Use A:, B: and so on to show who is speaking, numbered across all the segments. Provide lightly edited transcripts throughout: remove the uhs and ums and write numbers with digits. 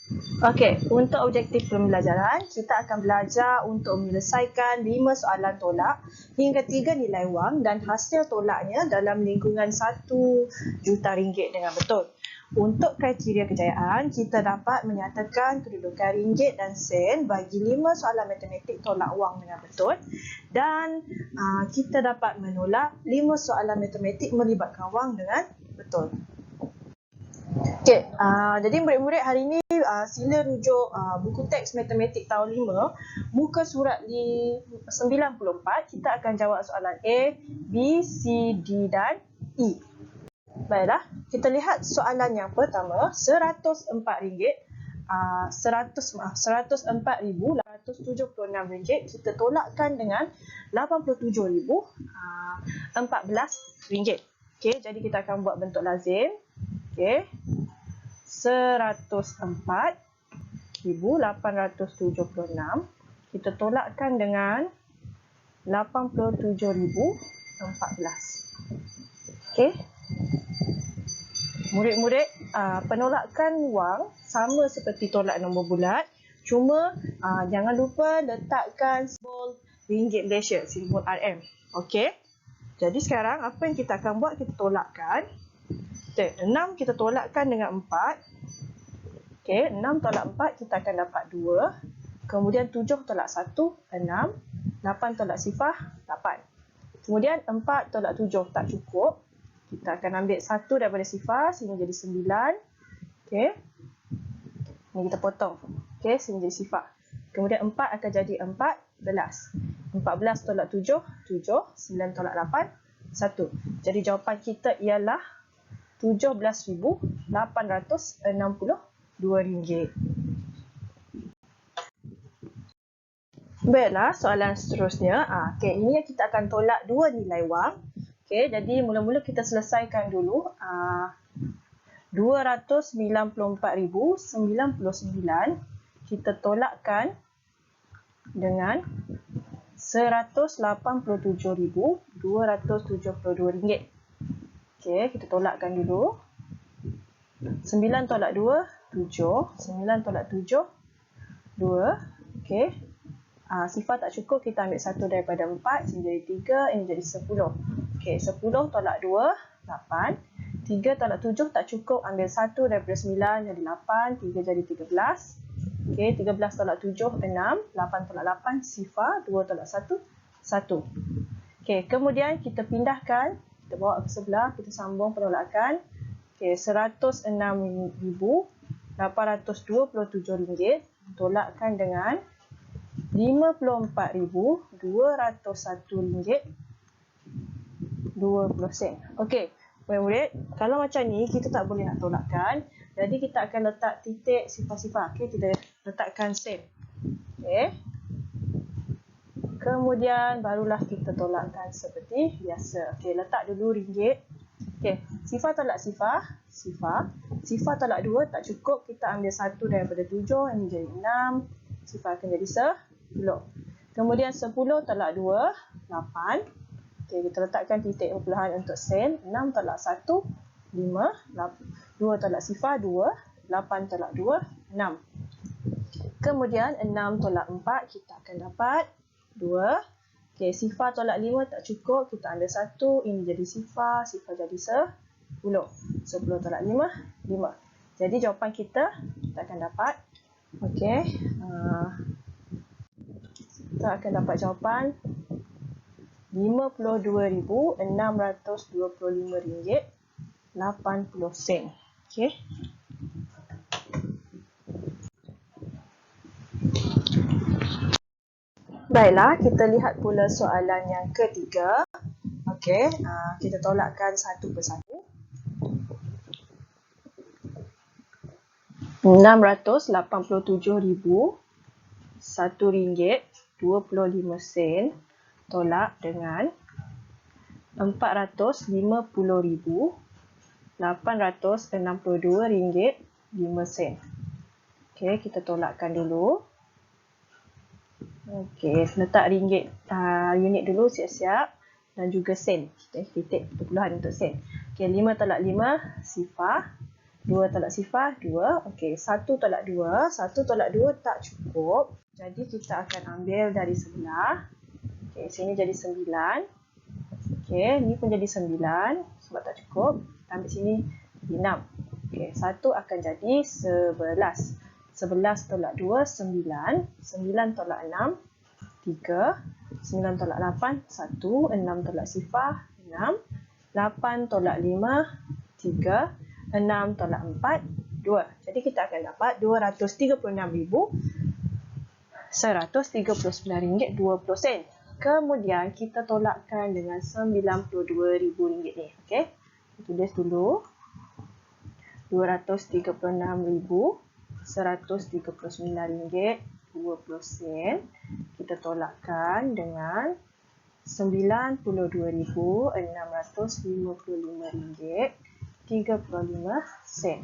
A: Okey, untuk objektif pembelajaran, kita akan belajar untuk menyelesaikan 5 soalan tolak hingga 3 nilai wang dan hasil tolaknya dalam lingkungan RM1 juta dengan betul. Untuk kriteria kejayaan, kita dapat menyatakan kedudukan ringgit dan sen bagi 5 soalan matematik tolak wang dengan betul dan kita dapat menolak 5 soalan matematik melibatkan wang dengan betul. Okey, jadi murid-murid hari ini sila rujuk buku teks matematik tahun 5, muka surat 94, kita akan jawab soalan A, B, C, D dan E. Baiklah, kita lihat soalan yang pertama, RM104, RM104,876 kita tolakkan dengan RM87,014. Okey, jadi kita akan buat bentuk lazim. Okey. 104,876 kita tolakkan dengan 87,014. Okey. Murid-murid, penolakan wang sama seperti tolak nombor bulat, cuma jangan lupa letakkan simbol ringgit Malaysia, simbol RM. Okey. Jadi sekarang apa yang kita akan buat, kita tolakkan. 6 kita tolakkan dengan 4. Okey, 6 tolak 4 kita akan dapat 2. Kemudian 7 tolak 1, 6. 8 tolak sifar, 8. Kemudian 4 tolak 7 tak cukup. Kita akan ambil 1 daripada sifar sehingga jadi 9. Okey. Ini kita potong. Okey, sehingga jadi sifar. Kemudian 4 akan jadi 14. 14 tolak 7, 7. 9 tolak 8, 1. Jadi jawapan kita ialah RM17,862. Baiklah, soalan seterusnya. Okey, ini kita akan tolak 2 nilai wang. Okey, jadi mula-mula kita selesaikan dulu. 294,099 kita tolakkan dengan RM187,272. Okey, kita tolakkan dulu. 9 tolak 2, 7. 9 tolak 7, 2. Okey. Sifar tak cukup, kita ambil 1 daripada 4, ini jadi 3, ini jadi 10. Okey, 10 tolak 2, 8. 3 tolak 7 tak cukup, ambil 1 daripada 9, jadi 8. 3 jadi 13. Okey, 13 tolak 7, 6. 8 tolak 8, sifar. 2 tolak 1, 1. Okey, kemudian kita pindahkan. Kita bawa ke sebelah, kita sambung penolakan. Okey, RM106,827 tolakkan dengan RM54,201.20. Okey, murid-murid, kalau macam ni kita tak boleh nak tolakkan. Jadi kita akan letak titik sifar-sifar. Okey, kita letakkan sen. Okey. Kemudian barulah kita tolakkan seperti biasa. Okey, letak dulu ringgit. Okey, sifar tolak sifar, sifar. Sifar tolak 2 tak cukup, kita ambil 1 daripada 7, ini jadi 6. Sifar akan jadi 10. Kemudian 10 tolak 2, 8. Okey, kita letakkan titik perpuluhan untuk sen. 6 tolak 1, 5. 2 tolak sifar, 2. 8 tolak 2, 6. Kemudian 6 tolak 4, kita akan dapat 2. Okey, sifar tolak 5 tak cukup, kita ambil 1. Ini jadi sifar, sifar jadi 10. 10 tolak 5, 5. Jadi jawapan kita akan dapat. Okey. Kita akan dapat jawapan RM52,625.80. Okey. Baiklah, kita lihat pula soalan yang ketiga. Okey, kita tolakkan satu persatu. RM687,001.25 tolak dengan RM450,862.05. Okey, kita tolakkan dulu. Okey, letak ringgit unit dulu siap-siap dan juga sen. Titik perpuluhan untuk sen. Okey, 5 tolak 5 sifar. 2 tolak sifar, 2. Okey, 1 tolak 2. 1 tolak 2 tak cukup. Jadi kita akan ambil dari sebelah. Okey, sini jadi 9. Okey, ni pun jadi 9 sebab tak cukup. Kita ambil sini 6. Okey, 1 akan jadi 11. 11 tolak 2, 9. 9 tolak 6, 3. 9 tolak 8, 1. 6 tolak sifar, 6. 8 tolak 5, 3. 6 tolak 4, 2. Jadi kita akan dapat RM236,139.20. Kemudian kita tolakkan dengan RM92,000 ni. Okey. Tulis dulu. RM236,139.20. Kita tolakkan dengan RM92,655.35.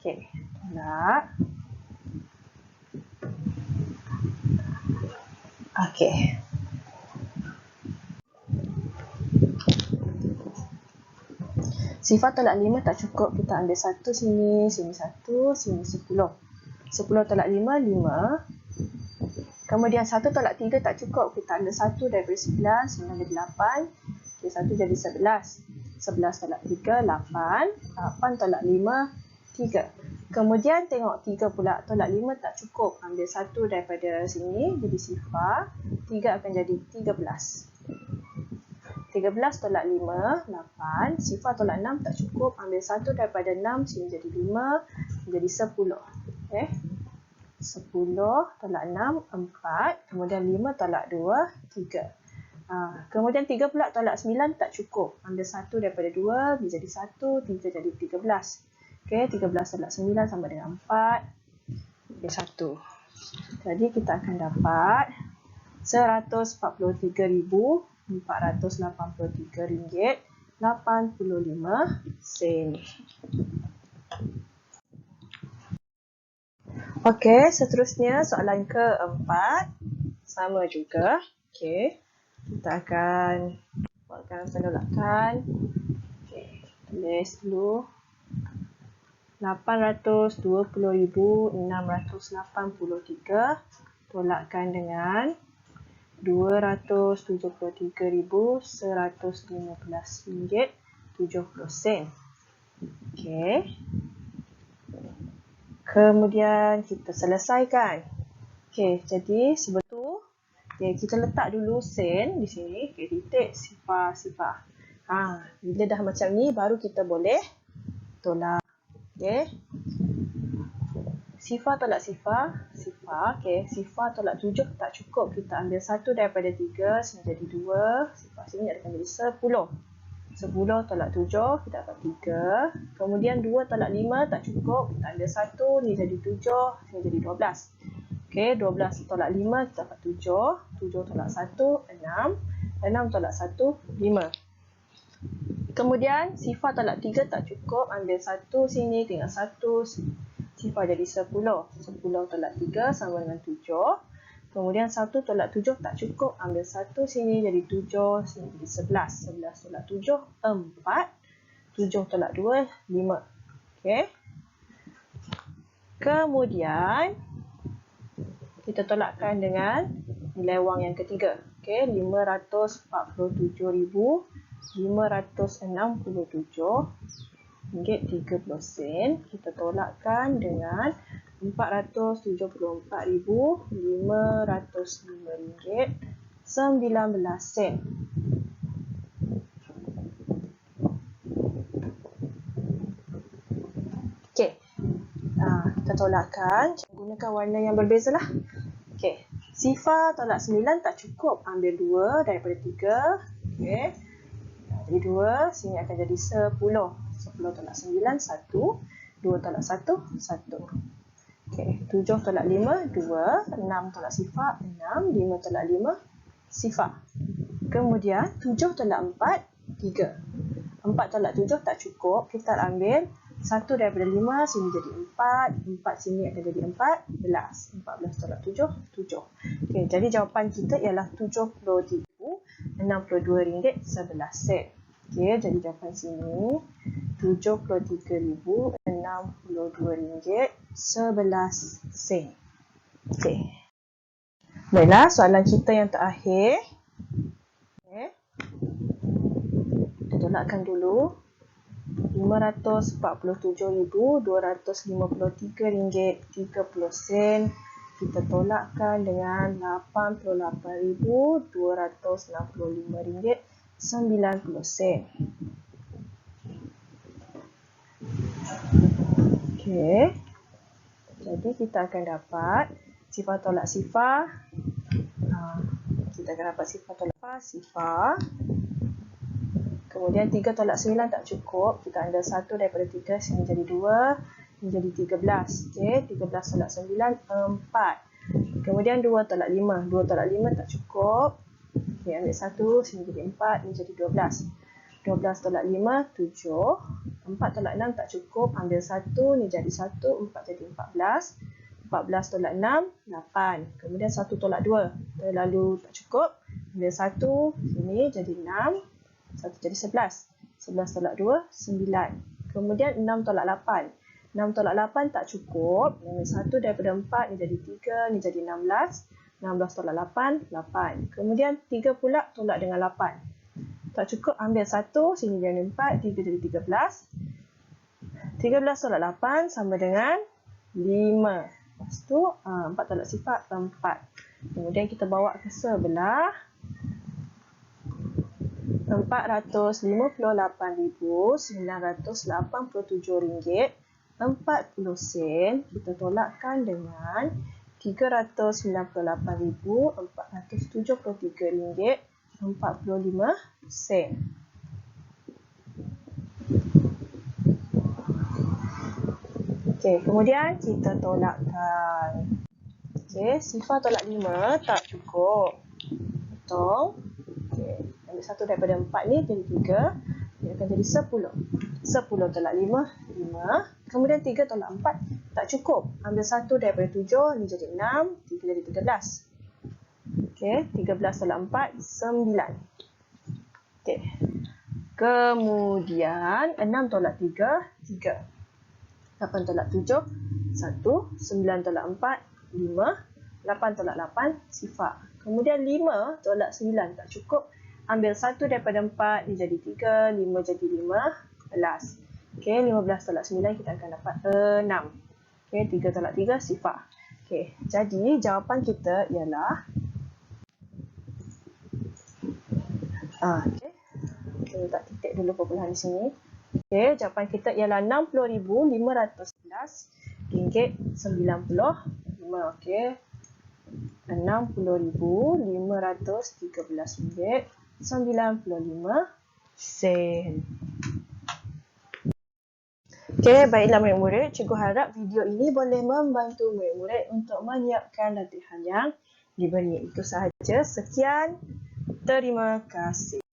A: Okey, tolak. Okey. Sifar tolak 5 tak cukup. Kita ambil 1 sini, sini 1, sini 10. 10 tolak 5, 5. Kemudian 1 tolak 3 tak cukup. Kita ambil 1 daripada 9, 9 jadi 8. Okey, 1 jadi 11. 11 tolak 3, 8. 8 tolak 5, 3. Kemudian tengok 3 pula. Tolak 5 tak cukup. Ambil 1 daripada sini, jadi sifar. 3 akan jadi 13. 13 tolak 5, 8. Sifar tolak 6 tak cukup. Ambil 1 daripada 6, sini jadi 5. Jadi 10. Okay. 10 tolak 6, 4. Kemudian 5 tolak 2, 3. Kemudian 3 pula tolak 9 tak cukup. Ambil 1 daripada 2, dia jadi 1, 3 jadi 13. Okey, 13 tolak 9 sama dengan 4. Okey, 1. Jadi kita akan dapat RM143,483.85. Okey, seterusnya soalan keempat. Sama juga. Okey. Kita akan buatkan penolakan. Okey, tulis dulu. 820,683 tolakkan dengan RM273,115.70. Okey. Kemudian kita selesaikan. Okey, jadi sebetul. Okay, kita letak dulu sen di sini. Okay, titik sifar. Bila dah macam ni baru kita boleh tolak. Okey. Sifar tolak sifar. Okey, sifar tolak 7 tak cukup. Kita ambil 1 daripada 3, sini jadi 2. Sifar sini akan jadi 10. 10 tolak 7, kita dapat 3. Kemudian 2 tolak 5 tak cukup. Kita ambil 1, ni jadi 7, sini jadi 12. Okey, 12 tolak 5, kita dapat 7. 7 tolak 1, 6. 6 tolak 1, 5. Kemudian sifar tolak 3 tak cukup. Ambil 1 sini, tinggal 1. Sifar jadi 10. 10 tolak 3 sama dengan 7. Kemudian 1 tolak 7 tak cukup. Ambil 1 sini jadi 7. Sini jadi 11. 11 tolak 7, 4. 7 tolak 2, 5. Okey. Kemudian kita tolakkan dengan nilai wang yang ketiga. Okey, RM547,567.30. Kita tolakkan dengan RM474,505.19. Okey. Kita tolakkan. Gunakan warna yang berbeza lah. Okey. Sifar tolak 9 tak cukup. Ambil 2 daripada 3. Okey. Jadi 2. Sini akan jadi 10. 10 tolak 9, 1. 2 tolak 1, 1. Okey. 7 tolak 5, 2. 6 tolak sifar, 6. 5 tolak 5, sifar. Kemudian 7 tolak 4, 3. 4 tolak 7 tak cukup. Kita ambil 1 daripada 5, sini jadi 4. 4 sini akan jadi 14. 14 tolak 7, 7. Okey, jadi jawapan kita ialah RM73,062.11. Okey, jadi jawapan sini RM73,062.11 Okey. Baiklah, soalan kita yang terakhir. Okay. Kita tolakkan dulu. RM547,253.30 kita tolakkan dengan RM88,265.90. Okey. Jadi kita akan dapat sifar tolak sifar. Kita akan dapat sifar tolak sifar. Kemudian 3 tolak 9 tak cukup. Kita ambil 1 daripada 3 sehingga jadi 2. Menjadi 13. Okey, 13 tolak 9, 4. Kemudian 2 tolak 5. 2 tolak 5 tak cukup. Okey, ambil 1 sehingga jadi 4. Menjadi 12. 12 tolak 5, 7. 4 tolak 6 tak cukup. Ambil 1, ni jadi 1. 4 jadi 14. 14 tolak 6, 8. Kemudian 1 tolak 2. Terlalu tak cukup. Ambil 1, sini jadi 6. 1 jadi 11. 11 tolak 2, 9. Kemudian 6 tolak 8. 6 tolak 8 tak cukup. Ambil 1 daripada 4, ni jadi 3, ni jadi 16. 16 tolak 8, 8. Kemudian 3 pula tolak dengan 8. Tak cukup, ambil 1, sini jadi 4, 3 jadi 13. 13 tolak 8 sama dengan 5. Lepas tu, 4 tolak sifar, 4. Kemudian kita bawa ke sebelah. RM498,987.40 kita tolakkan dengan RM398,473.45. Okey, kemudian kita tolakkan. Okey, sifar tolak 5 tak cukup. Potong. Okey, ambil 1 daripada 4 ni jadi 3. Dia akan jadi 10. 10 tolak 5, 5. Kemudian 3 tolak 4 tak cukup. Ambil 1 daripada 7, ni jadi 6, 3 jadi 13. Okey, 13 tolak 4, 9. Okey. Kemudian 6 tolak 3, 3. 8 tolak 7, 1. 9 tolak 4, 5. 8 tolak 8, sifar. Kemudian 5 tolak 9 tak cukup. Ambil 1 daripada 4, ni jadi 3. 5 jadi 15. Okey, 15 tolak 9 kita akan dapat 6. Okey, 3 tolak 3, sifar. Okey, jadi jawapan kita ialah okey. Kita letak titik dulu perpuluhan di sini. Okey, jawapan kita ialah RM60,511.95. Okey. RM60,513.95. Okey, baiklah murid-murid. Cikgu harap video ini boleh membantu murid-murid untuk menyiapkan latihan yang diberi. Itu sahaja. Sekian. Terima kasih.